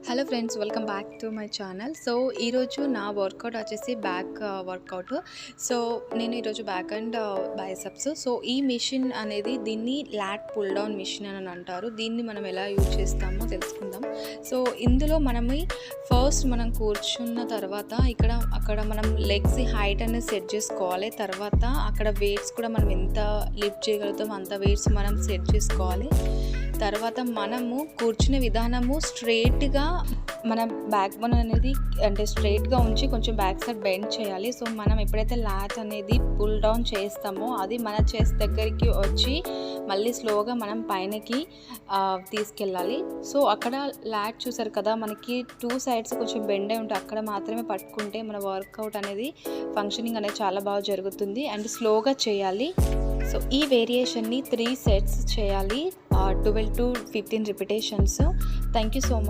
Hello friends, welcome back to my channel. So ఈరోజు నా work out వచ్చేసి బ్యాక్ వర్కౌట్. సో నేను ఈరోజు బ్యాక్ అండ్ బైసెప్స్. సో ఈ మిషన్ అనేది దీన్ని లాట్ పుల్ డౌన్ మిషన్ అని అంటారు. దీన్ని మనం ఎలా యూజ్ చేస్తామో తెలుసుకుందాం. సో ఇందులో ఫస్ట్ మనం కూర్చున్న తర్వాత అక్కడ మనం లెగ్స్ హైట్ అనేది సెట్ చేసుకోవాలి. తర్వాత అక్కడ వెయిట్స్ కూడా మనం ఎంత లిఫ్ట్ చేయగలుగుతామో అంత వెయిట్స్ మనం సెట్ చేసుకోవాలి. తర్వాత మనము కూర్చునే విధానము స్ట్రైట్గా మన బ్యాక్ బోన్ అనేది అంటే స్ట్రైట్గా ఉంచి కొంచెం బ్యాక్ సైడ్ బెండ్ చేయాలి. సో మనం ఎప్పుడైతే లాట్ అనేది పుల్ డౌన్ చేస్తామో అది మన చెస్ట్ దగ్గరికి వచ్చి మళ్ళీ స్లోగా మనం పైనకి తీసుకెళ్ళాలి. సో అక్కడ లాట్ చూసారు కదా, మనకి 2 సైడ్స్ కొంచెం బెండ్ అయి ఉంటే అక్కడ మాత్రమే పట్టుకుంటే మన వర్కౌట్ అనేది ఫంక్షనింగ్ అనేది చాలా బాగా జరుగుతుంది అండ్ స్లోగా చేయాలి. సో ఈ వేరియేషన్ని 3 సెట్స్ చేయాలి, 12 to 15 repetitions. Thank you so much.